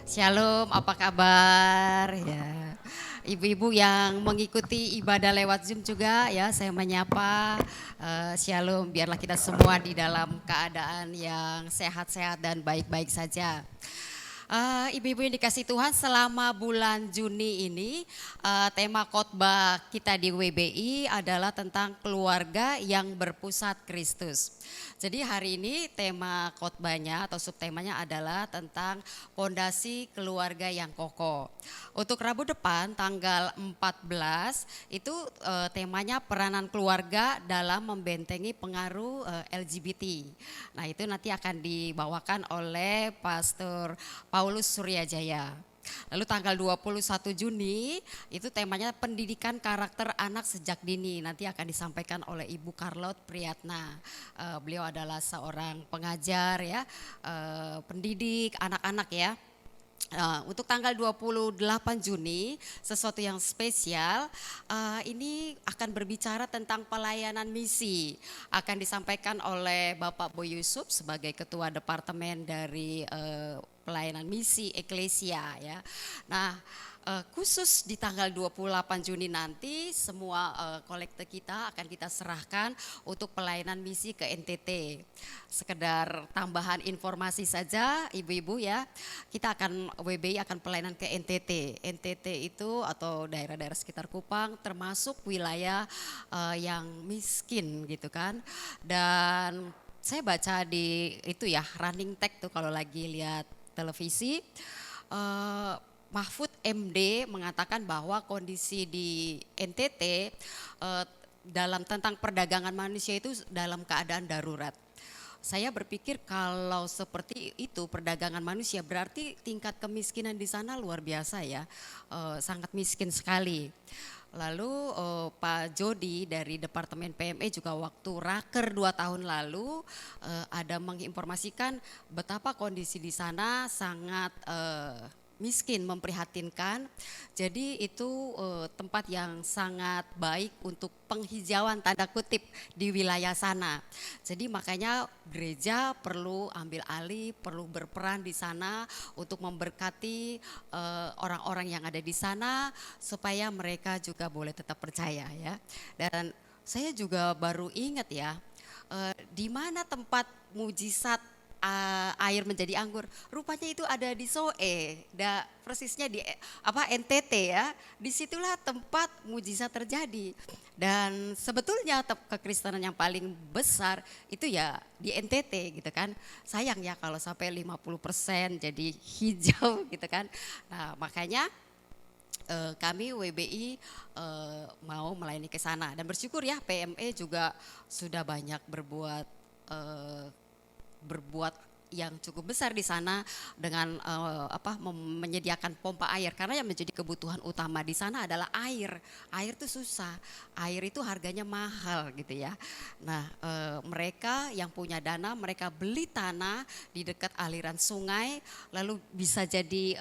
Shalom, apa kabar? Ya, ibu-ibu yang mengikuti ibadah lewat Zoom juga ya, saya menyapa. Shalom, biarlah kita semua di dalam keadaan yang sehat-sehat dan baik-baik saja. Ibu-ibu yang dikasih Tuhan, selama bulan Juni ini tema khotbah kita di WBI adalah tentang keluarga yang berpusat Kristus. Jadi hari ini tema khotbahnya atau subtemanya adalah tentang pondasi keluarga yang kokoh. Untuk Rabu depan tanggal 14 itu temanya peranan keluarga dalam membentengi pengaruh LGBT. Nah, itu nanti akan dibawakan oleh Pastor Paulus Suryajaya. Lalu tanggal 21 Juni itu temanya pendidikan karakter anak sejak dini. Nanti akan disampaikan oleh Ibu Carlot Priyatna. Beliau adalah seorang pengajar ya, pendidik anak-anak ya. Untuk tanggal 28 Juni, sesuatu yang spesial, ini akan berbicara tentang pelayanan misi. Akan disampaikan oleh Bapak Boy Yusuf sebagai Ketua Departemen dari Pelayanan Misi Eklesia ya. Nah, khusus di tanggal 28 Juni nanti semua kolekte kita akan kita serahkan untuk pelayanan misi ke NTT. Sekedar tambahan informasi saja ibu-ibu ya, kita akan WBI akan pelayanan ke NTT. NTT itu atau daerah-daerah sekitar Kupang termasuk wilayah yang miskin gitu kan. Dan saya baca di itu ya running tag tuh kalau lagi lihat televisi, Mahfud MD mengatakan bahwa kondisi di NTT dalam tentang perdagangan manusia itu dalam keadaan darurat. Saya berpikir kalau seperti itu perdagangan manusia berarti tingkat kemiskinan di sana luar biasa ya, sangat miskin sekali. Lalu Pak Jody dari Departemen PME juga waktu raker 2 tahun lalu ada menginformasikan betapa kondisi di sana sangat miskin, memprihatinkan. Jadi itu tempat yang sangat baik untuk penghijauan tanda kutip di wilayah sana. Jadi makanya gereja perlu ambil alih, perlu berperan di sana untuk memberkati orang-orang yang ada di sana supaya mereka juga boleh tetap percaya ya. Dan saya juga baru ingat ya, di mana tempat mujizat air menjadi anggur, rupanya itu ada di Soe, persisnya di NTT ya. Disitulah tempat mujizat terjadi. Dan sebetulnya kekristenan yang paling besar itu ya di NTT gitu kan. Sayang ya kalau sampai 50% jadi hijau gitu kan. Nah makanya kami WBI mau melayani ke sana dan bersyukur ya PME juga sudah banyak berbuat yang cukup besar di sana dengan menyediakan pompa air, karena yang menjadi kebutuhan utama di sana adalah air. Air itu susah, air itu harganya mahal gitu ya. Nah mereka yang punya dana, mereka beli tanah di dekat aliran sungai, lalu bisa jadi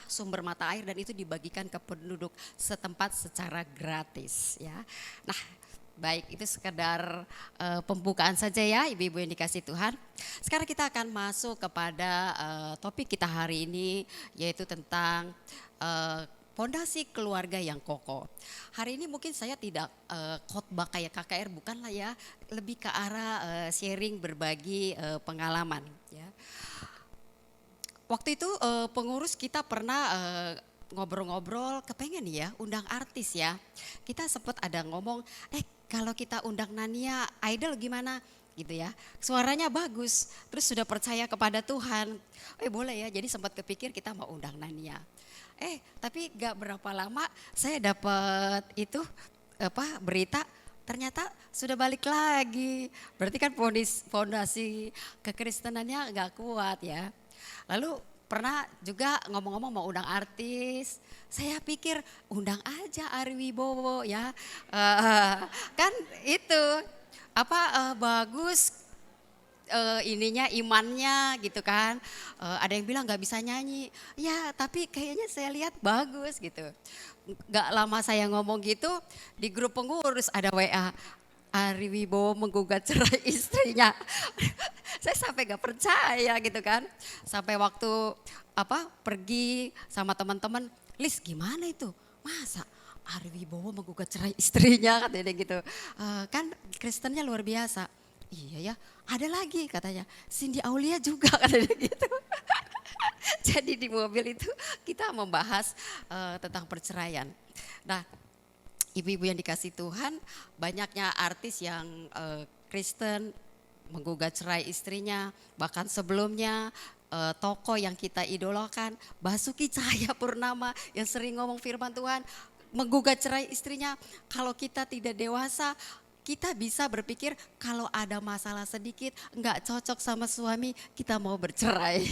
sumber mata air dan itu dibagikan ke penduduk setempat secara gratis ya. Nah, baik, itu sekedar pembukaan saja ya ibu-ibu yang dikasih Tuhan. Sekarang kita akan masuk kepada topik kita hari ini, yaitu tentang fondasi keluarga yang kokoh. Hari ini mungkin saya tidak khotbah kayak KKR, bukanlah ya, lebih ke arah sharing, berbagi pengalaman ya. Waktu itu pengurus kita pernah ngobrol-ngobrol, kepengen ya undang artis ya. Kita sempat ada ngomong, kalau kita undang Nania Idol gimana gitu ya. Suaranya bagus, terus sudah percaya kepada Tuhan. Boleh ya, jadi sempat kepikir kita mau undang Nania. Tapi gak berapa lama saya dapat itu berita ternyata sudah balik lagi. Berarti kan fondasi kekristenannya gak kuat ya. Lalu pernah juga ngomong-ngomong mau undang artis, saya pikir undang aja Ari Wibowo ya, kan itu bagus ininya imannya gitu kan. Ada yang bilang nggak bisa nyanyi, ya tapi kayaknya saya lihat bagus gitu. Nggak lama saya ngomong gitu di grup pengurus ada WA, Ari Wibowo menggugat cerai istrinya. Saya sampai gak percaya gitu kan. Sampai waktu pergi sama teman-teman, Lis gimana itu? Masa Ari Wibowo menggugat cerai istrinya katanya gitu. Kan Kristennya luar biasa. Iya ya, ada lagi katanya. Cindy Aulia juga katanya gitu. Jadi di mobil itu kita membahas tentang perceraian. Nah, ibu-ibu yang dikasih Tuhan, banyaknya artis yang Kristen menggugat cerai istrinya, bahkan sebelumnya tokoh yang kita idolakan, Basuki Cahayapurnama yang sering ngomong firman Tuhan, menggugat cerai istrinya. Kalau kita tidak dewasa, kita bisa berpikir kalau ada masalah sedikit, nggak cocok sama suami, kita mau bercerai.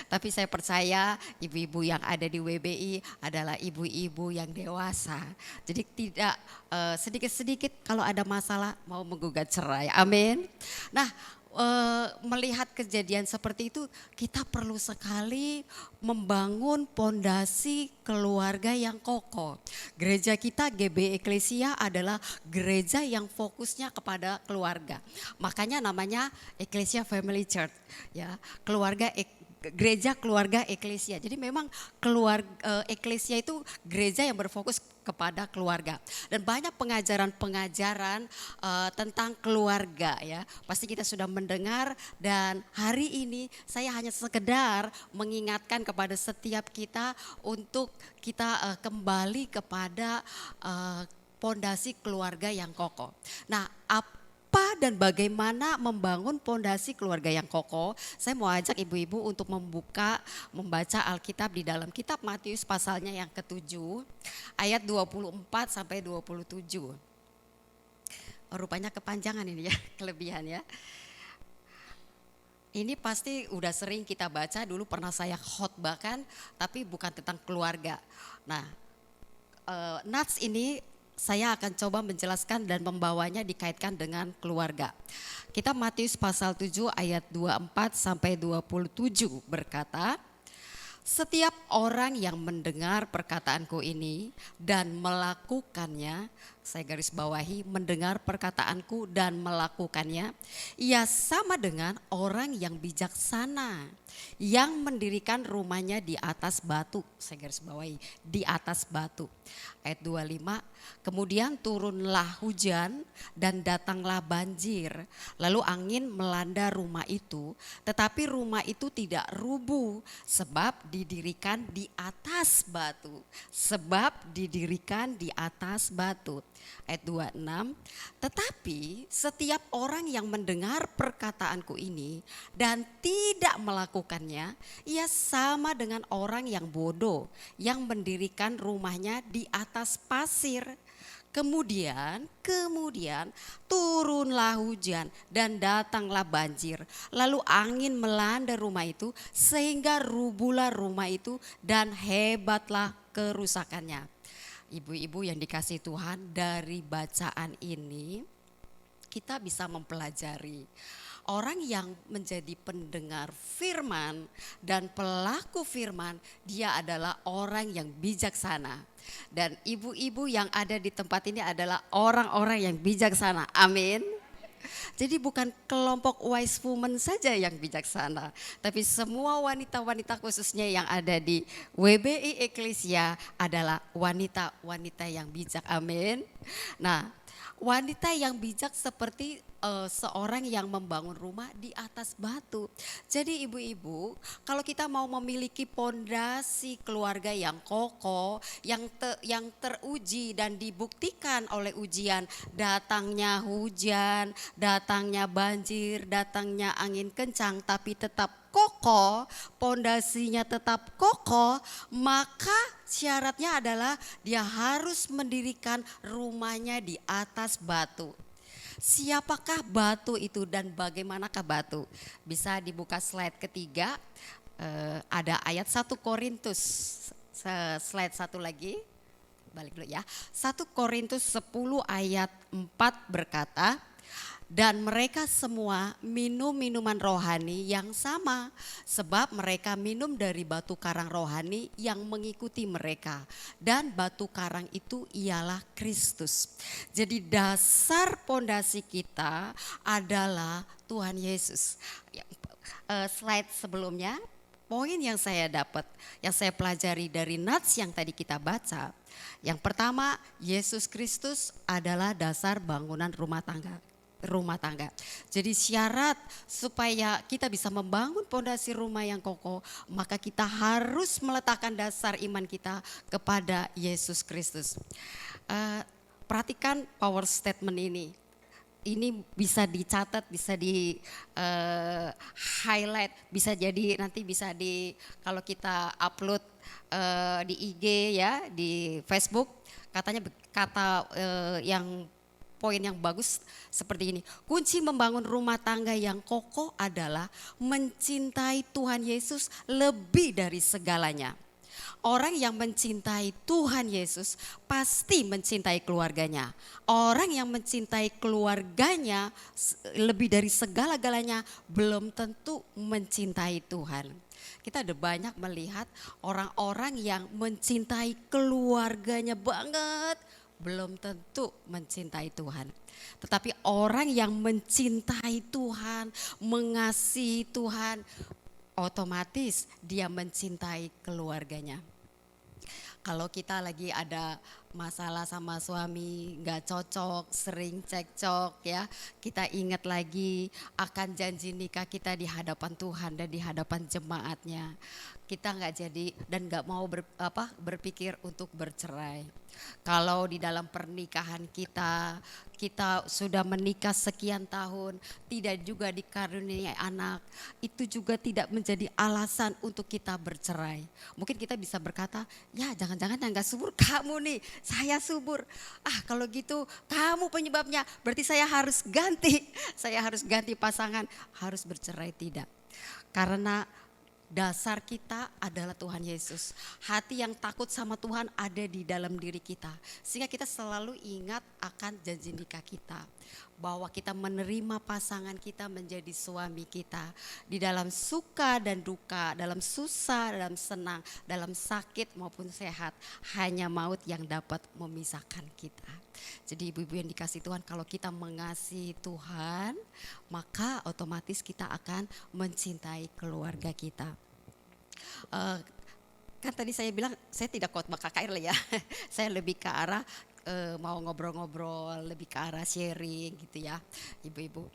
Tapi saya percaya ibu-ibu yang ada di WBI adalah ibu-ibu yang dewasa. Jadi tidak sedikit-sedikit kalau ada masalah mau menggugat cerai. Amin. Nah, melihat kejadian seperti itu, kita perlu sekali membangun pondasi keluarga yang kokoh. Gereja kita GBI Eklesia adalah gereja yang fokusnya kepada keluarga. Makanya namanya Eklesia Family Church, ya, gereja keluarga eklesia. Jadi memang eklesia itu gereja yang berfokus kepada keluarga. Dan banyak pengajaran-pengajaran tentang keluarga ya. Pasti kita sudah mendengar, dan hari ini saya hanya sekedar mengingatkan kepada setiap kita untuk kita kembali kepada pondasi keluarga yang kokoh. Nah, apa dan bagaimana membangun pondasi keluarga yang kokoh? Saya mau ajak ibu-ibu untuk membaca Alkitab di dalam kitab Matius pasalnya yang ke-7 ayat 24 sampai 27. Rupanya kepanjangan ini ya, kelebihan ya. Ini pasti udah sering kita baca, dulu pernah saya khotbahkan, tapi bukan tentang keluarga. Nah, nats ini saya akan coba menjelaskan dan membawanya dikaitkan dengan keluarga. Kita Matius pasal 7 ayat 24 sampai 27 berkata, setiap orang yang mendengar perkataanku ini dan melakukannya, saya garis bawahi, mendengar perkataanku dan melakukannya, ia sama dengan orang yang bijaksana yang mendirikan rumahnya di atas batu. Saya garis bawahi, di atas batu. Ayat 25, kemudian turunlah hujan dan datanglah banjir, lalu angin melanda rumah itu, tetapi rumah itu tidak rubuh sebab didirikan di atas batu. Sebab didirikan di atas batu. Ayat 26, tetapi setiap orang yang mendengar perkataanku ini dan tidak melakukannya, ia sama dengan orang yang bodoh yang mendirikan rumahnya di atas pasir. Kemudian turunlah hujan dan datanglah banjir, lalu angin melanda rumah itu sehingga rubuhlah rumah itu dan hebatlah kerusakannya. Ibu-ibu yang dikasihi Tuhan, dari bacaan ini kita bisa mempelajari orang yang menjadi pendengar firman dan pelaku firman, dia adalah orang yang bijaksana. Dan ibu-ibu yang ada di tempat ini adalah orang-orang yang bijaksana. Amin. Jadi bukan kelompok wise woman saja yang bijaksana, tapi semua wanita-wanita khususnya yang ada di WBI Eklesia adalah wanita-wanita yang bijak. Amin. Nah, wanita yang bijak seperti seorang yang membangun rumah di atas batu. Jadi ibu-ibu, kalau kita mau memiliki pondasi keluarga yang kokoh, yang teruji dan dibuktikan oleh ujian, datangnya hujan, datangnya banjir, datangnya angin kencang, tapi tetap kokoh, pondasinya tetap kokoh, maka syaratnya adalah dia harus mendirikan rumahnya di atas batu. Siapakah batu itu dan bagaimanakah batu? Bisa dibuka slide ketiga, ada ayat 1 Korintus, slide satu lagi, balik dulu ya. 1 Korintus 10 ayat 4 berkata, Dan mereka semua minum minuman rohani yang sama, sebab mereka minum dari batu karang rohani yang mengikuti mereka. Dan batu karang itu ialah Kristus. Jadi dasar pondasi kita adalah Tuhan Yesus. Slide sebelumnya, poin yang saya dapat, yang saya pelajari dari nats yang tadi kita baca. Yang pertama, Yesus Kristus adalah dasar bangunan rumah tangga. Jadi syarat supaya kita bisa membangun pondasi rumah yang kokoh, maka kita harus meletakkan dasar iman kita kepada Yesus Kristus. Perhatikan power statement ini. Ini bisa dicatat, bisa di highlight, bisa jadi nanti bisa kalau kita upload di IG ya, di Facebook, katanya yang poin yang bagus seperti ini. Kunci membangun rumah tangga yang kokoh adalah mencintai Tuhan Yesus lebih dari segalanya. Orang yang mencintai Tuhan Yesus pasti mencintai keluarganya. Orang yang mencintai keluarganya lebih dari segala-galanya belum tentu mencintai Tuhan. Kita ada banyak melihat orang-orang yang mencintai keluarganya banget, belum tentu mencintai Tuhan. Tetapi orang yang mencintai Tuhan, mengasihi Tuhan, otomatis dia mencintai keluarganya. Kalau kita lagi ada masalah sama suami, gak cocok, sering cekcok ya, kita ingat lagi akan janji nikah kita di hadapan Tuhan dan di hadapan jemaatnya. Kita gak jadi dan gak mau berpikir untuk bercerai. Kalau di dalam pernikahan kita sudah menikah sekian tahun, tidak juga dikaruniai anak, itu juga tidak menjadi alasan untuk kita bercerai. Mungkin kita bisa berkata, ya jangan-jangan yang gak subur kamu nih, saya subur. Kalau gitu kamu penyebabnya, berarti saya harus ganti pasangan, harus bercerai. Tidak, karena dasar kita adalah Tuhan Yesus. Hati yang takut sama Tuhan ada di dalam diri kita. Sehingga kita selalu ingat akan janji nikah kita. Bahwa kita menerima pasangan kita menjadi suami kita. Di dalam suka dan duka, dalam susah, dalam senang, dalam sakit maupun sehat. Hanya maut yang dapat memisahkan kita. Jadi ibu-ibu yang dikasih Tuhan, kalau kita mengasihi Tuhan, maka otomatis kita akan mencintai keluarga kita. Kan tadi saya bilang saya tidak khotbah KKR lah ya, saya lebih ke arah mau ngobrol-ngobrol, lebih ke arah sharing gitu ya ibu-ibu.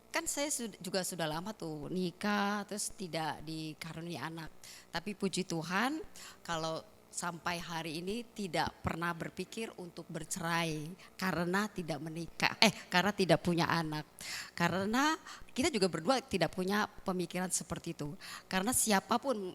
Kan saya juga sudah lama tuh nikah terus tidak dikaruniai anak, tapi puji Tuhan kalau sampai hari ini tidak pernah berpikir untuk bercerai karena tidak menikah, karena tidak punya anak. Karena kita juga berdua tidak punya pemikiran seperti itu. Karena siapapun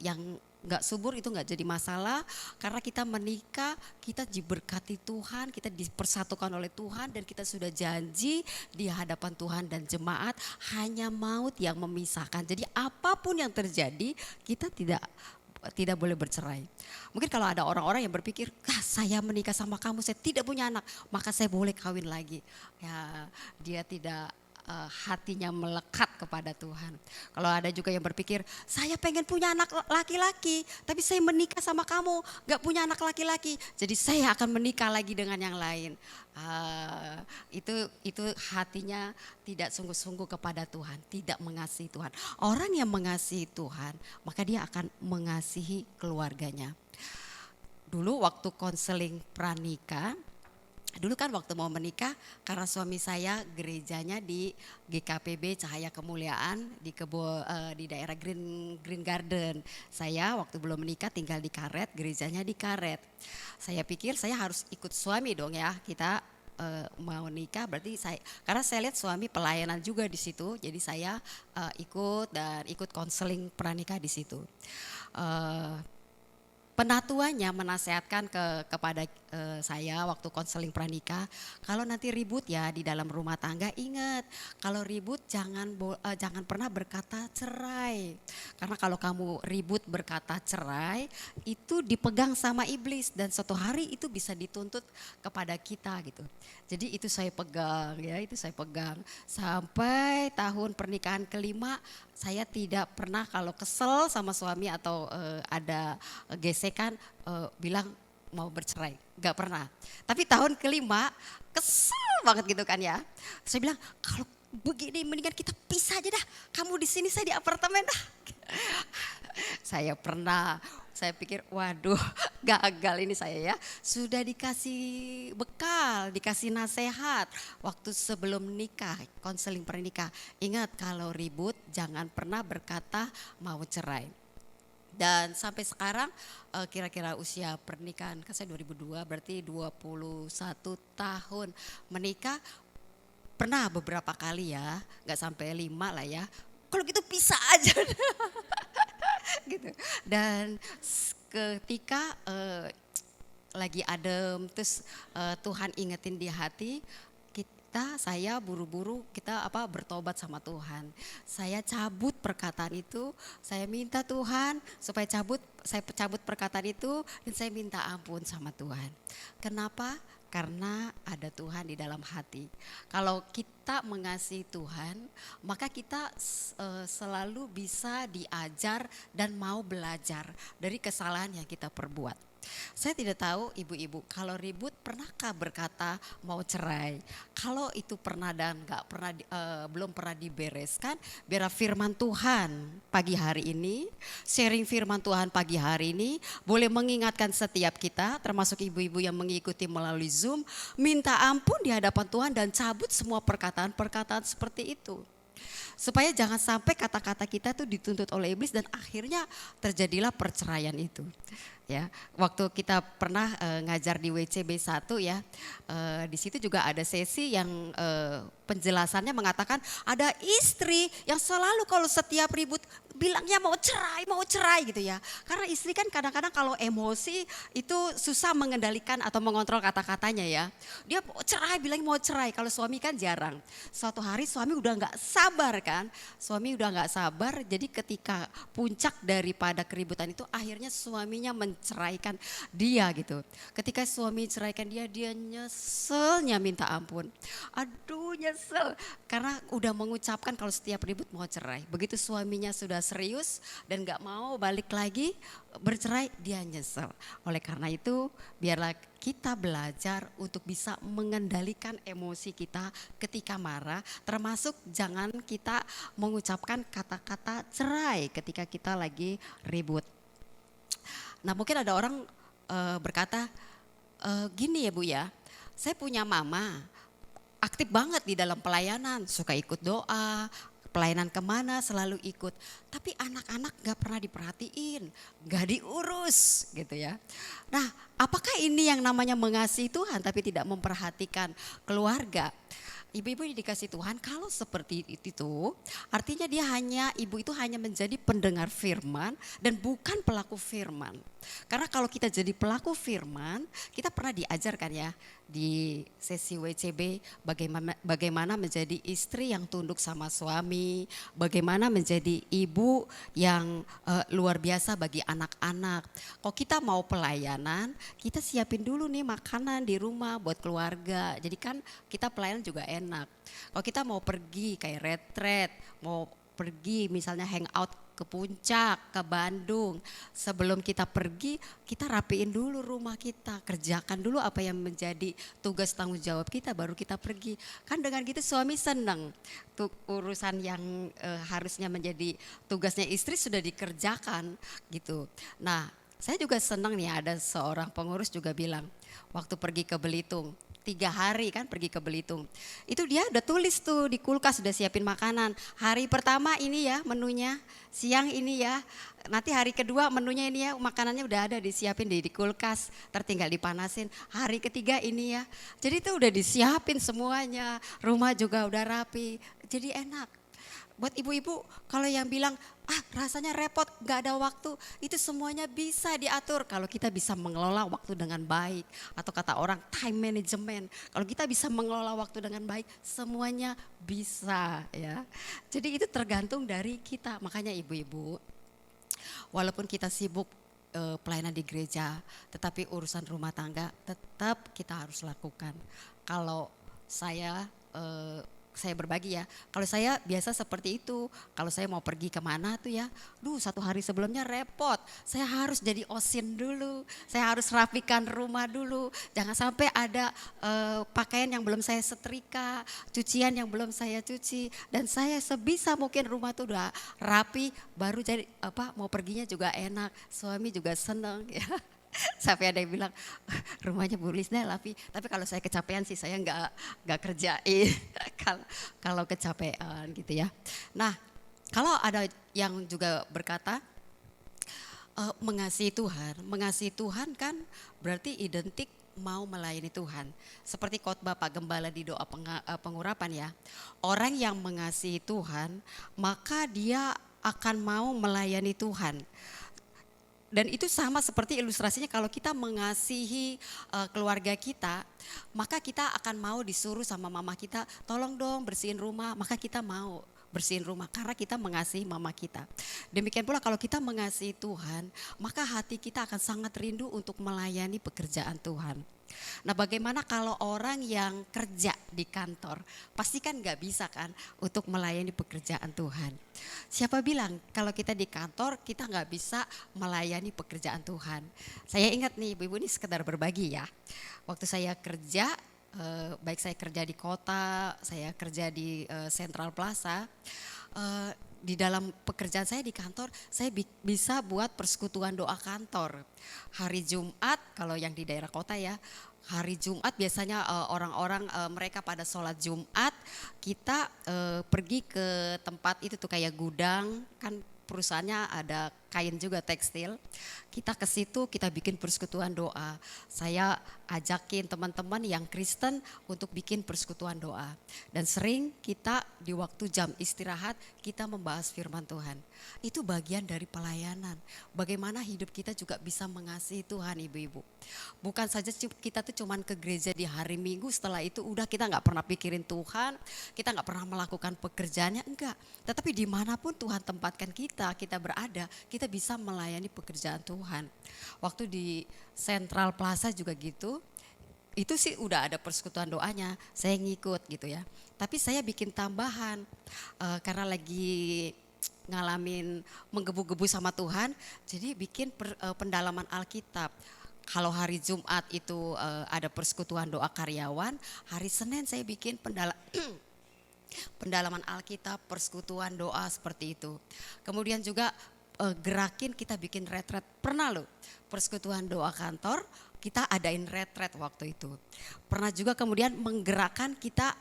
yang nggak subur itu nggak jadi masalah, karena kita menikah, kita diberkati Tuhan, kita dipersatukan oleh Tuhan dan kita sudah janji di hadapan Tuhan dan jemaat hanya maut yang memisahkan. Jadi apapun yang terjadi kita tidak boleh bercerai. Mungkin kalau ada orang-orang yang berpikir, saya menikah sama kamu, saya tidak punya anak, maka saya boleh kawin lagi. Ya, dia tidak hatinya melekat kepada Tuhan. Kalau ada juga yang berpikir, saya pengen punya anak laki-laki, tapi saya menikah sama kamu, gak punya anak laki-laki, jadi saya akan menikah lagi dengan yang lain. Itu hatinya tidak sungguh-sungguh kepada Tuhan, tidak mengasihi Tuhan. Orang yang mengasihi Tuhan, maka dia akan mengasihi keluarganya. Dulu waktu konseling pranikah, dulu kan waktu mau menikah, karena suami saya gerejanya di GKPB Cahaya Kemuliaan di daerah Green Garden. Saya waktu belum menikah tinggal di Karet, gerejanya di Karet. Saya pikir saya harus ikut suami dong ya, kita mau nikah berarti karena saya lihat suami pelayanan juga di situ, jadi saya ikut konseling pranikah di situ. Penatuannya menasehatkan kepada saya waktu konseling pranikah, kalau nanti ribut ya di dalam rumah tangga, ingat kalau ribut jangan pernah berkata cerai. Karena kalau kamu ribut berkata cerai itu dipegang sama iblis dan suatu hari itu bisa dituntut kepada kita gitu. Jadi itu saya pegang ya, itu saya pegang sampai tahun pernikahan kelima. Saya tidak pernah kalau kesel sama suami atau ada gesekan bilang mau bercerai, nggak pernah. Tapi tahun kelima kesel banget gitu kan ya. Saya bilang kalau begini mendingan kita pisah aja dah. Kamu di sini, saya di apartemen dah. Saya pernah, saya pikir waduh gagal ini saya ya. Sudah dikasih bekal, dikasih nasihat waktu sebelum nikah, konseling pernikah. Ingat kalau ribut jangan pernah berkata mau cerai. Dan sampai sekarang kira-kira usia pernikahan, kan saya 2002 berarti 21 tahun menikah, pernah beberapa kali ya, nggak sampai 5 lah ya. Kalau gitu pisah aja gitu. Dan ketika lagi adem terus Tuhan ingetin di hati, saya buru-buru kita bertobat sama Tuhan. Saya cabut perkataan itu, saya minta Tuhan supaya saya cabut perkataan itu dan saya minta ampun sama Tuhan. Kenapa? Karena ada Tuhan di dalam hati. Kalau kita mengasihi Tuhan, maka kita selalu bisa diajar dan mau belajar dari kesalahan yang kita perbuat. Saya tidak tahu ibu-ibu kalau ribut pernahkah berkata mau cerai. Kalau itu pernah dan belum pernah dibereskan, biar firman Tuhan pagi hari ini, sharing firman Tuhan pagi hari ini boleh mengingatkan setiap kita, termasuk ibu-ibu yang mengikuti melalui Zoom, minta ampun di hadapan Tuhan dan cabut semua perkataan-perkataan seperti itu. Supaya jangan sampai kata-kata kita tuh dituntut oleh iblis dan akhirnya terjadilah perceraian itu. Ya, waktu kita pernah ngajar di WCB 1 ya, di situ juga ada sesi yang penjelasannya mengatakan ada istri yang selalu kalau setiap ribut bilangnya mau cerai gitu ya. Karena istri kan kadang-kadang kalau emosi itu susah mengendalikan atau mengontrol kata-katanya ya. Dia mau cerai, bilang mau cerai, kalau suami kan jarang. Suatu hari suami udah gak sabar kan, jadi ketika puncak daripada keributan itu akhirnya suaminya menceraikan dia gitu. Ketika suami ceraikan dia nyeselnya minta ampun. Aduh nyesel karena udah mengucapkan kalau setiap ribut mau cerai. Begitu suaminya sudah serius dan gak mau balik lagi bercerai, dia nyesel. Oleh karena itu biarlah kita belajar untuk bisa mengendalikan emosi kita ketika marah, termasuk jangan kita mengucapkan kata-kata cerai ketika kita lagi ribut. Nah mungkin ada orang berkata gini ya Bu ya, saya punya mama aktif banget di dalam pelayanan, suka ikut doa, pelayanan kemana selalu ikut. Tapi anak-anak gak pernah diperhatiin, gak diurus gitu ya. Nah apakah ini yang namanya mengasihi Tuhan tapi tidak memperhatikan keluarga? Ibu-ibu yang dikasih Tuhan kalau seperti itu artinya ibu itu hanya menjadi pendengar firman dan bukan pelaku firman. Karena kalau kita jadi pelaku firman, kita pernah diajarkan ya di sesi WCB bagaimana menjadi istri yang tunduk sama suami, bagaimana menjadi ibu yang luar biasa bagi anak-anak. Kalau kita mau pelayanan, kita siapin dulu nih makanan di rumah buat keluarga. Jadi kan kita pelayanan juga enak. Kalau kita mau pergi kayak retret, mau pergi misalnya hangout ke puncak, ke Bandung. Sebelum kita pergi, kita rapiin dulu rumah kita, kerjakan dulu apa yang menjadi tugas tanggung jawab kita, baru kita pergi. Kan dengan gitu suami senang, tuh urusan yang harusnya menjadi tugasnya istri sudah dikerjakan gitu. Nah saya juga senang nih ada seorang pengurus juga bilang, waktu pergi ke Belitung, 3 hari kan pergi ke Belitung. Itu dia udah tulis tuh di kulkas, udah siapin makanan. Hari pertama ini ya menunya, siang ini ya. Nanti hari kedua menunya ini ya, makanannya udah ada disiapin di kulkas, tertinggal dipanasin. Hari ketiga ini ya. Jadi itu udah disiapin semuanya, rumah juga udah rapi. Jadi enak. Buat ibu-ibu kalau yang bilang rasanya repot gak ada waktu, itu semuanya bisa diatur kalau kita bisa mengelola waktu dengan baik. Atau kata orang time management, kalau kita bisa mengelola waktu dengan baik semuanya bisa ya. Jadi itu tergantung dari kita. Makanya ibu-ibu, walaupun kita sibuk pelayanan di gereja, tetapi urusan rumah tangga tetap kita harus lakukan. Kalau saya saya berbagi ya, kalau saya biasa seperti itu, kalau saya mau pergi kemana tuh ya, satu hari sebelumnya repot, saya harus jadi osin dulu, saya harus rapikan rumah dulu, jangan sampai ada pakaian yang belum saya setrika, cucian yang belum saya cuci, dan saya sebisa mungkin rumah tuh udah rapi, baru jadi mau perginya juga enak, suami juga seneng ya. Sampai ada yang bilang rumahnya Bu Lisda tapi kalau saya kecapean sih saya nggak kerjain kalau kecapean gitu ya. Nah kalau ada yang juga berkata mengasihi Tuhan kan berarti identik mau melayani Tuhan. Seperti khotbah Pak Gembala di doa pengurapan ya. Orang yang mengasihi Tuhan maka dia akan mau melayani Tuhan. Dan itu sama seperti ilustrasinya kalau kita mengasihi keluarga kita, maka kita akan mau disuruh sama mama kita, tolong dong bersihin rumah, maka kita mau bersihin rumah karena kita mengasihi mama kita. Demikian pula kalau kita mengasihi Tuhan, maka hati kita akan sangat rindu untuk melayani pekerjaan Tuhan. Nah bagaimana kalau orang yang kerja di kantor, pasti kan gak bisa kan untuk melayani pekerjaan Tuhan. Siapa bilang kalau kita di kantor kita gak bisa melayani pekerjaan Tuhan. Saya ingat nih ibu-ibu, ini sekedar berbagi ya. Waktu saya kerja, baik saya kerja di kota, saya kerja di Central Plaza, di dalam pekerjaan saya di kantor, saya bisa buat persekutuan doa kantor. Hari Jumat, kalau yang di daerah kota ya, hari Jumat biasanya orang-orang mereka pada sholat Jumat, kita pergi ke tempat itu tuh kayak gudang, kan perusahaannya ada kain juga tekstil. Kita ke situ, kita bikin persekutuan doa. Saya ajakin teman-teman yang Kristen untuk bikin persekutuan doa. Dan sering kita di waktu jam istirahat kita membahas firman Tuhan. Itu bagian dari pelayanan. Bagaimana hidup kita juga bisa mengasihi Tuhan ibu-ibu. Bukan saja kita tuh cuman ke gereja di hari Minggu, setelah itu udah kita gak pernah pikirin Tuhan, kita gak pernah melakukan pekerjaannya, enggak. Tetapi dimanapun Tuhan tempatkan kita berada, kita bisa melayani pekerjaan Tuhan. Waktu di Central Plaza juga gitu, itu sih udah ada persekutuan doanya, saya ngikut gitu ya. Tapi saya bikin tambahan, karena lagi ngalamin menggebu-gebu sama Tuhan, jadi bikin pendalaman Alkitab. Kalau hari Jumat itu ada persekutuan doa karyawan, hari Senin saya bikin pendalaman Alkitab, persekutuan doa seperti itu. Kemudian juga gerakin kita bikin retret, pernah loh persekutuan doa kantor kita adain retret waktu itu. Pernah juga kemudian menggerakkan kita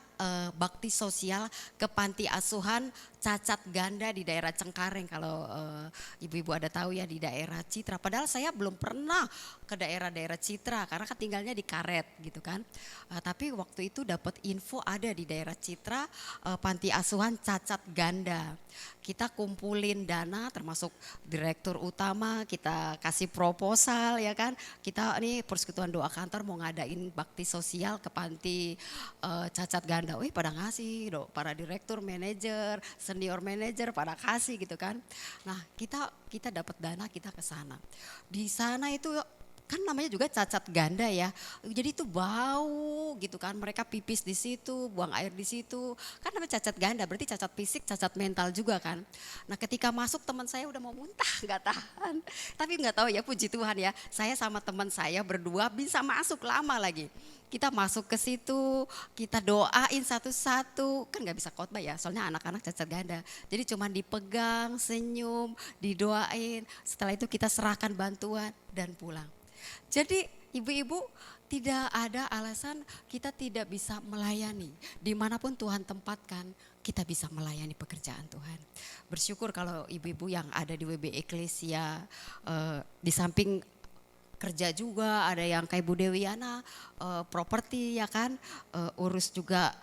bakti sosial ke panti asuhan cacat ganda di daerah Cengkareng, kalau ibu-ibu ada tahu ya, di daerah Citra. Padahal saya belum pernah ke daerah-daerah Citra karena kan tinggalnya di Karet gitu kan. Tapi waktu itu dapat info ada di daerah Citra panti asuhan cacat ganda. Kita kumpulin dana termasuk direktur utama, kita kasih proposal ya kan. Kita nih persekutuan doa kantor mau ngadain bakti sosial ke panti cacat ganda. Wih pada ngasih, para direktur, manajer, senior manajer pada kasih gitu kan. Nah kita dapat dana, kita ke sana. Di sana itu kan namanya juga cacat ganda ya, jadi itu bau gitu kan, mereka pipis di situ, buang air di situ, kan namanya cacat ganda, berarti cacat fisik, cacat mental juga kan. Nah ketika masuk teman saya udah mau muntah, nggak tahan, tapi nggak tahu ya, puji Tuhan ya, saya sama teman saya berdua bisa masuk lama lagi. Kita masuk ke situ, kita doain satu-satu, kan nggak bisa khotbah ya, soalnya anak-anak cacat ganda. Jadi cuma dipegang, senyum, didoain, setelah itu kita serahkan bantuan dan pulang. Jadi ibu-ibu, tidak ada alasan kita tidak bisa melayani. Dimanapun Tuhan tempatkan, kita bisa melayani pekerjaan Tuhan. Bersyukur kalau ibu-ibu yang ada di WB Eklesia, di samping kerja juga ada yang kayak Bu Dewiana, properti ya kan, urus juga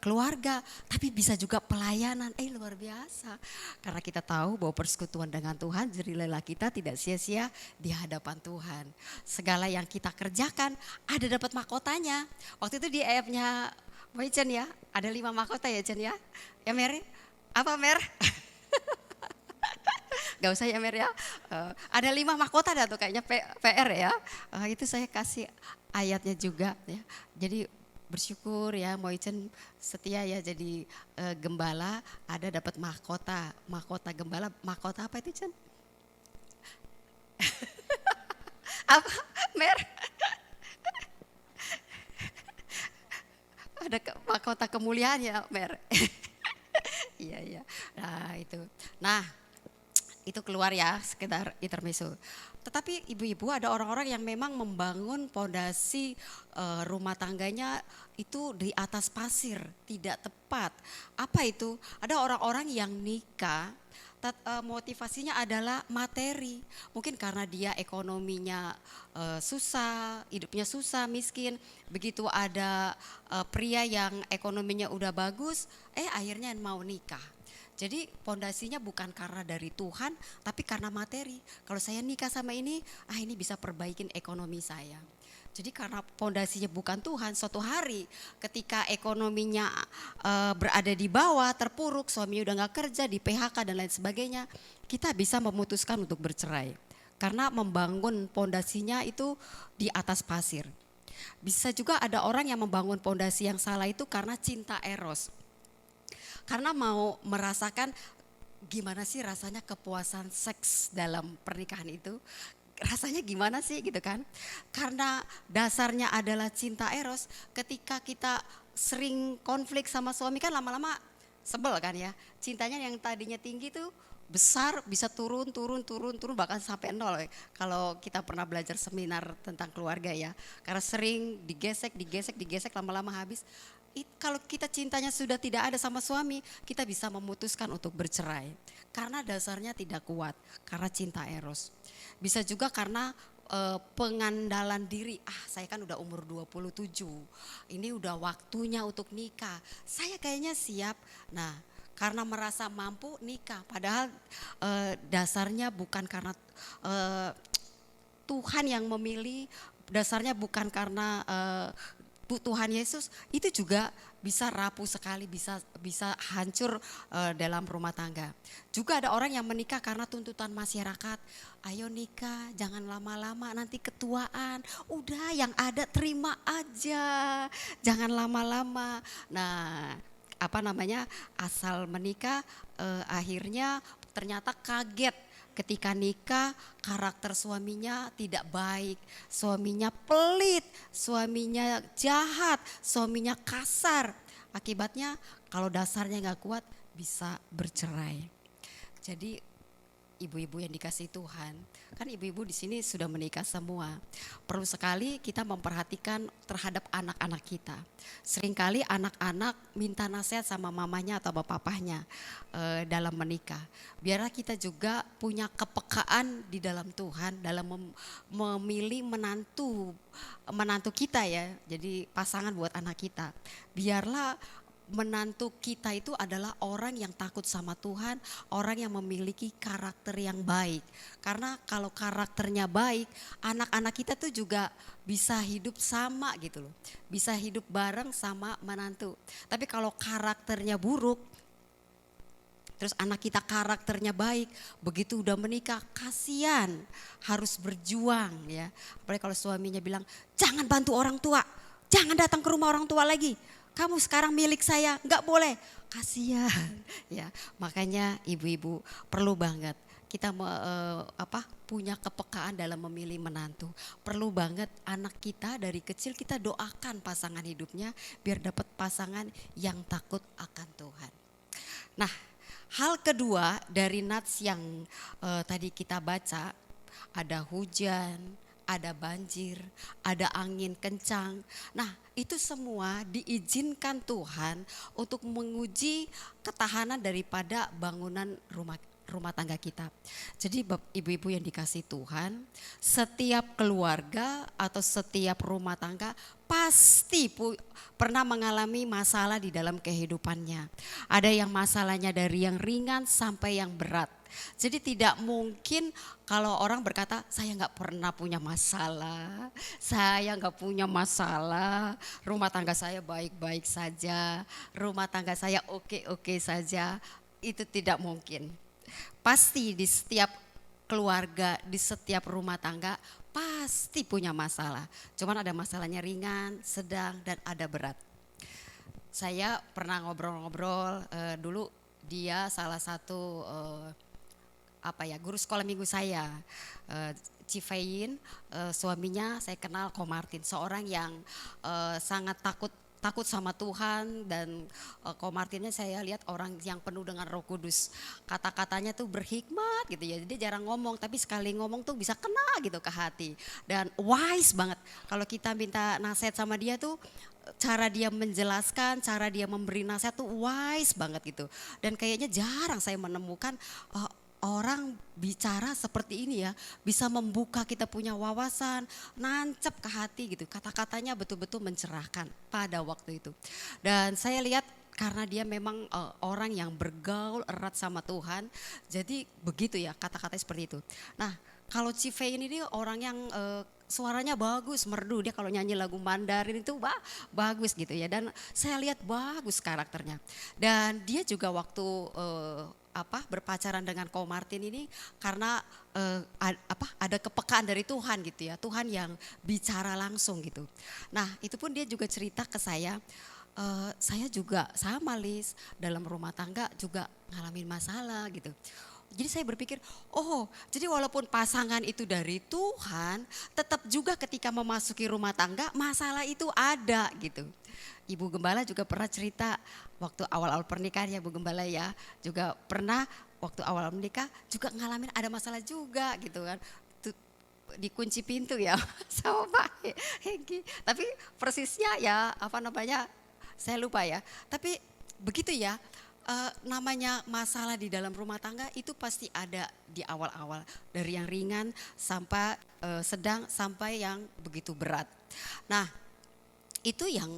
keluarga, tapi bisa juga pelayanan. Luar biasa. Karena kita tahu bahwa persekutuan dengan Tuhan, jerih kita tidak sia-sia di hadapan Tuhan. Segala yang kita kerjakan ada dapat mahkotanya. Waktu itu di EF-nya Boy Chen ya, ada 5 mahkota ya Chen ya. Ya Mer, apa Mer? Gak usah ya Mer ya. Ada 5 mahkota dah tuh kayaknya PR ya. Itu saya kasih ayatnya juga ya. Jadi bersyukur ya Moichen setia ya jadi gembala, ada dapat mahkota. Mahkota gembala, mahkota apa itu Chen? Apa Mer? Ada mahkota kemuliaan ya Mer. Iya iya. Nah itu. Nah itu keluar ya sekedar intermezzo. Tetapi ibu-ibu ada orang-orang yang memang membangun pondasi rumah tangganya itu di atas pasir, tidak tepat. Apa itu? Ada orang-orang yang nikah motivasinya adalah materi. Mungkin karena dia ekonominya susah, hidupnya susah, miskin. Begitu ada pria yang ekonominya udah bagus, akhirnya mau nikah. Jadi pondasinya bukan karena dari Tuhan, tapi karena materi. Kalau saya nikah sama ini bisa perbaikin ekonomi saya. Jadi karena pondasinya bukan Tuhan, suatu hari ketika ekonominya berada di bawah, terpuruk, suaminya udah gak kerja, di PHK dan lain sebagainya, kita bisa memutuskan untuk bercerai. Karena membangun pondasinya itu di atas pasir. Bisa juga ada orang yang membangun pondasi yang salah itu karena cinta eros. Karena mau merasakan gimana sih rasanya kepuasan seks dalam pernikahan itu. Rasanya gimana sih gitu kan. Karena dasarnya adalah cinta eros, ketika kita sering konflik sama suami kan lama-lama sebel kan ya. Cintanya yang tadinya tinggi tuh besar bisa turun bahkan sampai 0. Kalau kita pernah belajar seminar tentang keluarga ya. Karena sering digesek lama-lama habis. Kalau kita cintanya sudah tidak ada sama suami, kita bisa memutuskan untuk bercerai. Karena dasarnya tidak kuat, karena cinta eros. Bisa juga karena pengandalan diri, saya kan udah umur 27, ini udah waktunya untuk nikah. Saya kayaknya siap, nah karena merasa mampu nikah. Padahal dasarnya bukan karena Tuhan yang memilih, dasarnya bukan karena Tuhan Yesus, itu juga bisa rapuh sekali, bisa hancur dalam rumah tangga. Juga ada orang yang menikah karena tuntutan masyarakat. Ayo nikah, jangan lama-lama nanti ketuaan. Udah yang ada terima aja, jangan lama-lama. Nah, asal menikah akhirnya ternyata kaget. Ketika nikah karakter suaminya tidak baik, suaminya pelit, suaminya jahat, suaminya kasar. Akibatnya kalau dasarnya gak kuat bisa bercerai. Jadi ibu-ibu yang dikasih Tuhan, kan ibu-ibu di sini sudah menikah semua. Perlu sekali kita memperhatikan terhadap anak-anak kita. Seringkali anak-anak minta nasihat sama mamanya atau papahnya dalam menikah. Biarlah kita juga punya kepekaan di dalam Tuhan dalam memilih menantu kita ya. Jadi pasangan buat anak kita. Biarlah menantu kita itu adalah orang yang takut sama Tuhan, orang yang memiliki karakter yang baik. Karena kalau karakternya baik, anak-anak kita tuh juga bisa hidup sama gitu loh. Bisa hidup bareng sama menantu. Tapi kalau karakternya buruk, terus anak kita karakternya baik, begitu udah menikah kasihan, harus berjuang ya. Apalagi kalau suaminya bilang, jangan bantu orang tua, jangan datang ke rumah orang tua lagi. Kamu sekarang milik saya, enggak boleh. Kasihan ya. Makanya ibu-ibu perlu banget kita punya kepekaan dalam memilih menantu. Perlu banget anak kita dari kecil kita doakan pasangan hidupnya biar dapat pasangan yang takut akan Tuhan. Nah, hal kedua dari nats yang tadi kita baca, ada hujan, ada banjir, ada angin kencang. Nah, itu semua diizinkan Tuhan untuk menguji ketahanan daripada bangunan rumah tangga kita. Jadi ibu-ibu yang dikasih Tuhan, setiap keluarga atau setiap rumah tangga pasti pernah mengalami masalah di dalam kehidupannya. Ada yang masalahnya dari yang ringan sampai yang berat. Jadi tidak mungkin kalau orang berkata saya nggak pernah punya masalah, saya nggak punya masalah, rumah tangga saya baik-baik saja, rumah tangga saya oke-oke saja, itu tidak mungkin. Pasti di setiap keluarga, di setiap rumah tangga pasti punya masalah. Cuman ada masalahnya ringan, sedang, dan ada berat. Saya pernah ngobrol-ngobrol dulu, dia salah satu guru sekolah minggu saya, Cifein, suaminya saya kenal Ko Martin, seorang yang sangat takut sama Tuhan, dan Ko Martinnya saya lihat orang yang penuh dengan Roh Kudus. Kata-katanya tuh berhikmat gitu ya. Dia jarang ngomong, tapi sekali ngomong tuh bisa kena gitu ke hati. Dan wise banget. Kalau kita minta nasihat sama dia tuh, cara dia menjelaskan, cara dia memberi nasihat tuh wise banget gitu. Dan kayaknya jarang saya menemukan orang bicara seperti ini ya, bisa membuka kita punya wawasan, nancep ke hati gitu. Kata-katanya betul-betul mencerahkan pada waktu itu. Dan saya lihat karena dia memang orang yang bergaul erat sama Tuhan, jadi begitu ya kata-katanya seperti itu. Nah, kalau Cifein ini orang yang suaranya bagus, merdu. Dia kalau nyanyi lagu Mandarin itu bagus gitu ya. Dan saya lihat bagus karakternya. Dan dia juga waktu berpacaran dengan Ko Martin ini karena ada kepekaan dari Tuhan gitu ya. Tuhan yang bicara langsung gitu. Nah, itu pun dia juga cerita ke saya juga sama Lis, dalam rumah tangga juga ngalamin masalah gitu. Jadi saya berpikir, jadi walaupun pasangan itu dari Tuhan, tetap juga ketika memasuki rumah tangga masalah itu ada gitu. Ibu Gembala juga pernah cerita waktu awal-awal pernikahan ya Bu Gembala ya, juga pernah waktu awal menikah juga ngalamin ada masalah juga gitu kan. Dikunci pintu ya sama Pak Hengki. Tapi persisnya ya saya lupa ya. Tapi begitu ya. Namanya masalah di dalam rumah tangga itu pasti ada di awal-awal, dari yang ringan sampai sedang sampai yang begitu berat. Nah, itu yang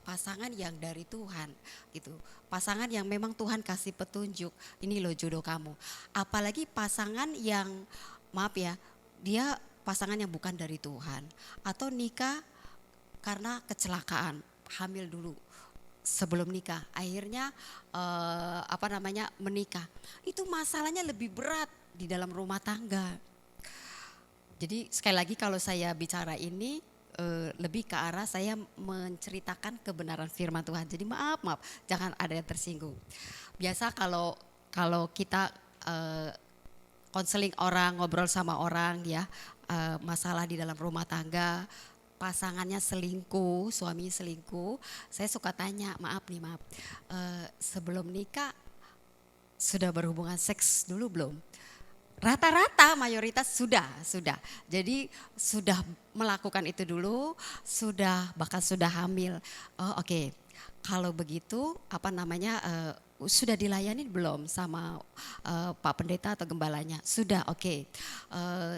pasangan yang dari Tuhan gitu. Pasangan yang memang Tuhan kasih petunjuk, ini loh jodoh kamu. Apalagi pasangan yang dia pasangan yang bukan dari Tuhan atau nikah karena kecelakaan, hamil dulu sebelum nikah, akhirnya menikah. Itu masalahnya lebih berat di dalam rumah tangga. Jadi sekali lagi kalau saya bicara ini lebih ke arah saya menceritakan kebenaran firman Tuhan. Jadi maaf, jangan ada yang tersinggung. Biasa kalau kita konseling orang, ngobrol sama orang ya, masalah di dalam rumah tangga, pasangannya selingkuh, suaminya selingkuh, saya suka tanya, maaf, sebelum nikah sudah berhubungan seks dulu belum? Rata-rata mayoritas sudah. Jadi sudah melakukan itu dulu, bahkan sudah hamil. Oke. Kalau begitu sudah dilayani belum sama Pak Pendeta atau Gembalanya? Sudah, oke.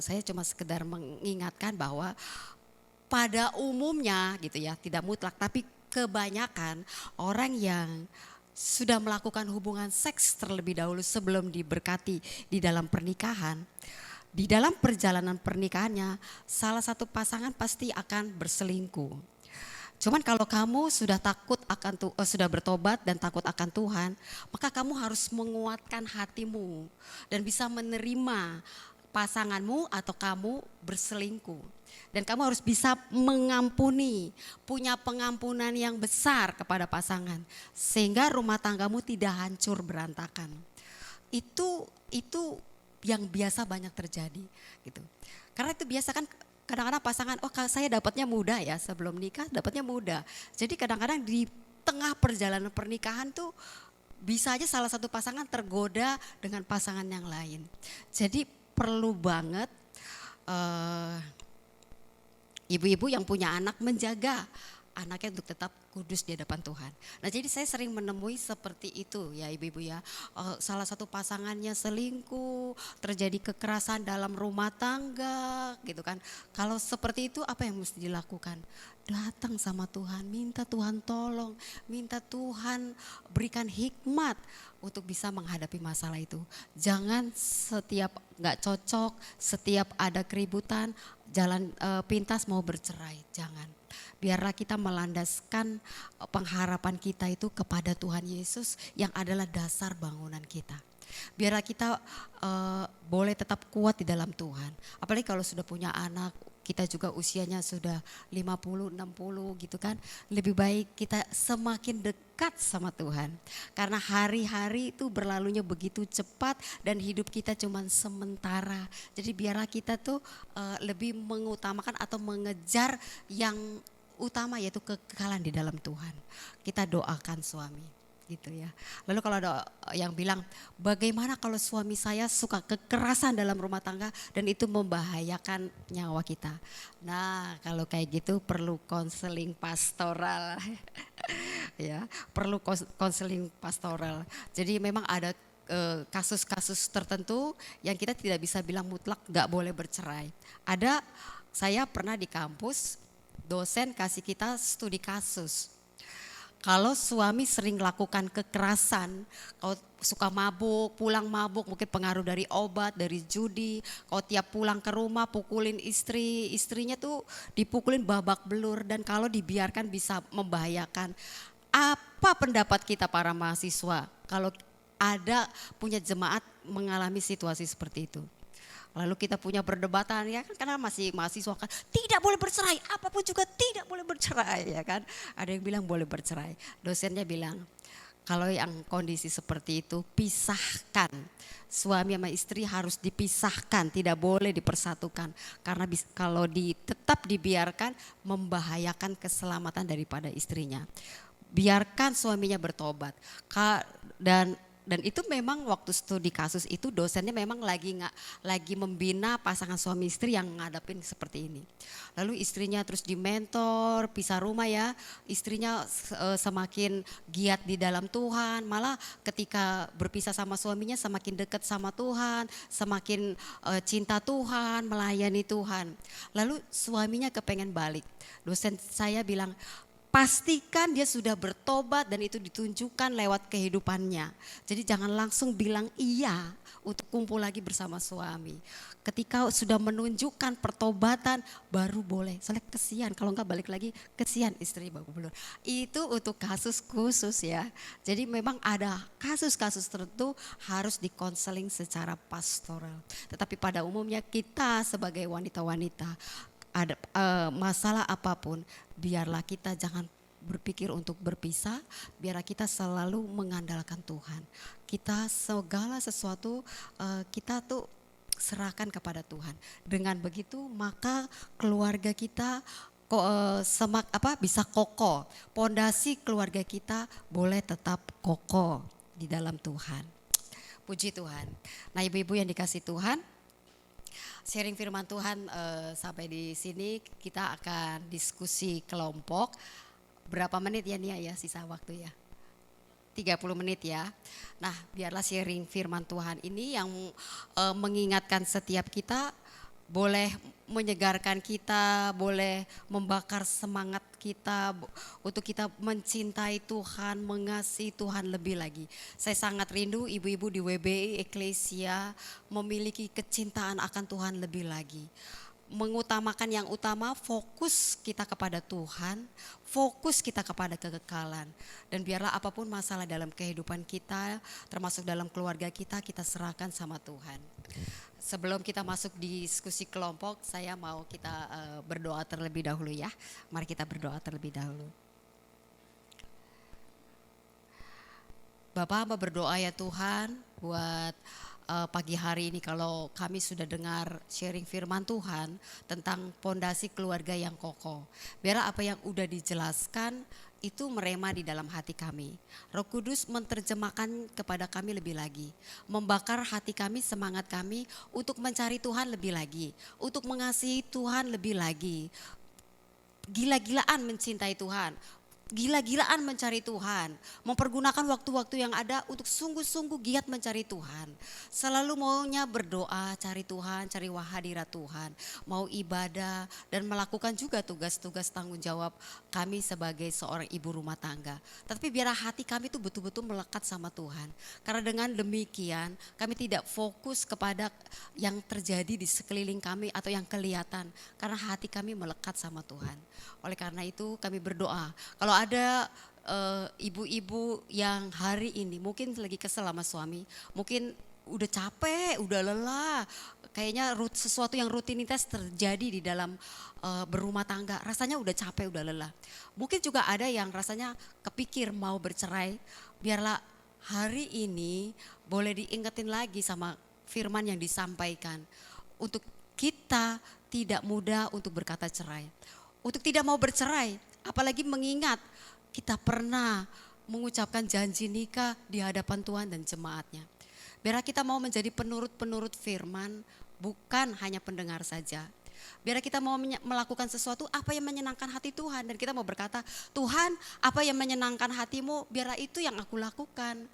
Saya cuma sekedar mengingatkan bahwa pada umumnya gitu ya, tidak mutlak, tapi kebanyakan orang yang sudah melakukan hubungan seks terlebih dahulu sebelum diberkati di dalam pernikahan, di dalam perjalanan pernikahannya salah satu pasangan pasti akan berselingkuh. Cuman kalau kamu sudah sudah bertobat dan takut akan Tuhan, maka kamu harus menguatkan hatimu dan bisa menerima pasanganmu atau kamu berselingkuh. Dan kamu harus bisa mengampuni, punya pengampunan yang besar kepada pasangan. Sehingga rumah tanggamu tidak hancur berantakan. Itu yang biasa banyak terjadi gitu. Karena itu biasa kan kadang-kadang pasangan, saya dapatnya mudah ya, sebelum nikah dapatnya mudah. Jadi kadang-kadang di tengah perjalanan pernikahan tuh bisa aja salah satu pasangan tergoda dengan pasangan yang lain. Jadi perlu banget ibu-ibu yang punya anak menjaga anaknya untuk tetap kudus di hadapan Tuhan. Nah jadi saya sering menemui seperti itu ya ibu-ibu ya. Salah satu pasangannya selingkuh, terjadi kekerasan dalam rumah tangga gitu kan. Kalau seperti itu apa yang mesti dilakukan? Datang sama Tuhan, minta Tuhan tolong, minta Tuhan berikan hikmat untuk bisa menghadapi masalah itu. Jangan setiap nggak cocok, setiap ada keributan, jalan pintas mau bercerai, jangan. Biarlah kita melandaskan pengharapan kita itu kepada Tuhan Yesus yang adalah dasar bangunan kita. Biarlah kita boleh tetap kuat di dalam Tuhan. Apalagi kalau sudah punya anak, kita juga usianya sudah 50, 60 gitu kan. Lebih baik kita semakin dekat sama Tuhan. Karena hari-hari itu berlalunya begitu cepat dan hidup kita cuma sementara. Jadi biarlah kita tuh lebih mengutamakan atau mengejar yang utama yaitu kekekalan di dalam Tuhan. Kita doakan suami. Gitu ya. Lalu kalau ada yang bilang bagaimana kalau suami saya suka kekerasan dalam rumah tangga dan itu membahayakan nyawa kita. Nah kalau kayak gitu perlu konseling pastoral ya, perlu konseling pastoral. Jadi memang ada kasus-kasus tertentu yang kita tidak bisa bilang mutlak gak boleh bercerai. Saya pernah di kampus dosen kasih kita studi kasus. Kalau suami sering lakukan kekerasan, kalau suka mabuk, pulang mabuk, mungkin pengaruh dari obat, dari judi, kalau tiap pulang ke rumah pukulin istrinya tuh dipukulin babak belur dan kalau dibiarkan bisa membahayakan. Apa pendapat kita para mahasiswa kalau ada punya jemaat mengalami situasi seperti itu? Lalu kita punya perdebatan ya kan karena masih mahasiswa kan tidak boleh bercerai, apapun juga tidak boleh bercerai ya kan. Ada yang bilang boleh bercerai. Dosennya bilang kalau yang kondisi seperti itu pisahkan. Suami sama istri harus dipisahkan, tidak boleh dipersatukan. Karena kalau tetap dibiarkan membahayakan keselamatan daripada istrinya. Biarkan suaminya bertobat. Dan itu memang waktu studi kasus itu dosennya memang lagi membina pasangan suami istri yang ngadapin seperti ini. Lalu istrinya terus dimentor, pisah rumah ya, istrinya semakin giat di dalam Tuhan, malah ketika berpisah sama suaminya semakin dekat sama Tuhan, semakin cinta Tuhan, melayani Tuhan. Lalu suaminya kepengen balik, dosen saya bilang, pastikan dia sudah bertobat dan itu ditunjukkan lewat kehidupannya. Jadi jangan langsung bilang iya untuk kumpul lagi bersama suami. Ketika sudah menunjukkan pertobatan baru boleh. Soalnya kesian kalau enggak balik lagi kesian istri babak belur. Itu untuk kasus khusus ya. Jadi memang ada kasus-kasus tertentu harus dikonseling secara pastoral. Tetapi pada umumnya kita sebagai wanita-wanita ada masalah apapun, biarlah kita jangan berpikir untuk berpisah, biarlah kita selalu mengandalkan Tuhan. Kita segala sesuatu kita tuh serahkan kepada Tuhan. Dengan begitu maka keluarga kita bisa kokoh. Pondasi keluarga kita boleh tetap kokoh di dalam Tuhan. Puji Tuhan. Nah ibu-ibu yang dikasih Tuhan, sharing firman Tuhan sampai di sini kita akan diskusi kelompok. Berapa menit ya Nia ya sisa waktu ya? 30 menit ya. Nah biarlah sharing firman Tuhan ini yang mengingatkan setiap kita, boleh menyegarkan kita, boleh membakar semangat kita untuk kita mencintai Tuhan, mengasihi Tuhan lebih lagi. Saya sangat rindu ibu-ibu di WBI Eklesia memiliki kecintaan akan Tuhan lebih lagi. Mengutamakan yang utama, fokus kita kepada Tuhan, fokus kita kepada kekekalan. Dan biarlah apapun masalah dalam kehidupan kita, termasuk dalam keluarga kita serahkan sama Tuhan. Sebelum kita masuk di diskusi kelompok, saya mau kita berdoa terlebih dahulu ya. Mari kita berdoa terlebih dahulu. Bapak, hamba berdoa ya Tuhan buat pagi hari ini kalau kami sudah dengar sharing firman Tuhan tentang pondasi keluarga yang kokoh. Biarlah apa yang udah dijelaskan itu merema di dalam hati kami. Roh Kudus menerjemahkan kepada kami lebih lagi. Membakar hati kami, semangat kami untuk mencari Tuhan lebih lagi. Untuk mengasihi Tuhan lebih lagi. gila-gilaan mencintai Tuhan, gila-gilaan mencari Tuhan, mempergunakan waktu-waktu yang ada untuk sungguh-sungguh giat mencari Tuhan. Selalu maunya berdoa, cari Tuhan, cari hadirat Tuhan, mau ibadah dan melakukan juga tugas-tugas tanggung jawab kami sebagai seorang ibu rumah tangga. Tapi biar hati kami itu betul-betul melekat sama Tuhan. Karena dengan demikian kami tidak fokus kepada yang terjadi di sekeliling kami atau yang kelihatan, karena hati kami melekat sama Tuhan. Oleh karena itu kami berdoa, kalau ada ibu-ibu yang hari ini mungkin lagi kesel sama suami, mungkin udah capek, udah lelah, kayaknya sesuatu yang rutinitas terjadi di dalam berumah tangga, rasanya udah capek, udah lelah. Mungkin juga ada yang rasanya kepikir mau bercerai, biarlah hari ini boleh diingetin lagi sama firman yang disampaikan. Untuk kita tidak mudah untuk berkata cerai, untuk tidak mau bercerai, apalagi mengingat kita pernah mengucapkan janji nikah di hadapan Tuhan dan jemaatnya. Biar kita mau menjadi penurut-penurut firman, bukan hanya pendengar saja. Biar kita mau melakukan sesuatu apa yang menyenangkan hati Tuhan, dan kita mau berkata, Tuhan, apa yang menyenangkan hatimu, biarlah itu yang aku lakukan.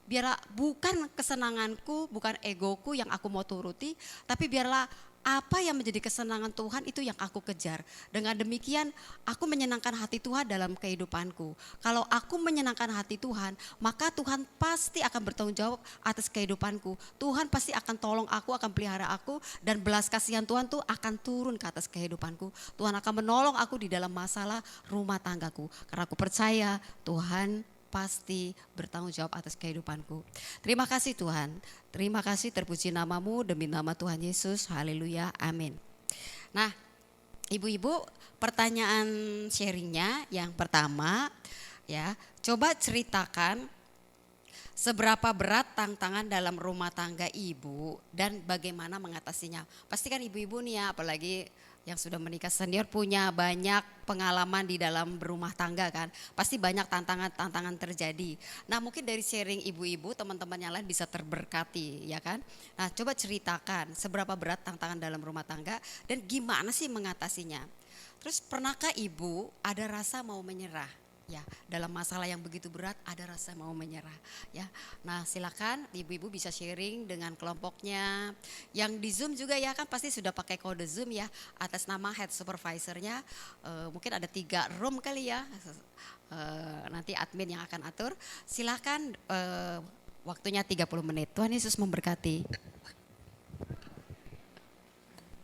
Biarlah bukan kesenanganku, bukan egoku yang aku mau turuti, tapi biarlah apa yang menjadi kesenangan Tuhan itu yang aku kejar. Dengan demikian aku menyenangkan hati Tuhan dalam kehidupanku. Kalau aku menyenangkan hati Tuhan, maka Tuhan pasti akan bertanggung jawab atas kehidupanku. Tuhan pasti akan tolong aku, akan pelihara aku, dan belas kasihan Tuhan tuh akan turun ke atas kehidupanku. Tuhan akan menolong aku di dalam masalah rumah tanggaku. Karena aku percaya Tuhan pasti bertanggung jawab atas kehidupanku. Terima kasih Tuhan. Terima kasih, terpuji namamu demi nama Tuhan Yesus. Haleluya. Amin. Nah, ibu-ibu, pertanyaan sharingnya yang pertama ya, coba ceritakan seberapa berat tantangan dalam rumah tangga ibu dan bagaimana mengatasinya. Pasti kan ibu-ibu nih ya, apalagi yang sudah menikah senior punya banyak pengalaman di dalam berumah tangga kan. Pasti banyak tantangan-tantangan terjadi. Nah mungkin dari sharing ibu-ibu, teman-teman yang lain bisa terberkati ya kan. Nah coba ceritakan seberapa berat tantangan dalam rumah tangga dan gimana sih mengatasinya. Terus pernahkah ibu ada rasa mau menyerah? Ya, dalam masalah yang begitu berat ada rasa mau menyerah ya. Nah silakan ibu-ibu bisa sharing dengan kelompoknya. Yang di Zoom juga ya kan pasti sudah pakai kode Zoom ya, atas nama head supervisornya. Mungkin ada 3 room kali ya, nanti admin yang akan atur. Silakan, waktunya 30 menit. Tuhan Yesus memberkati.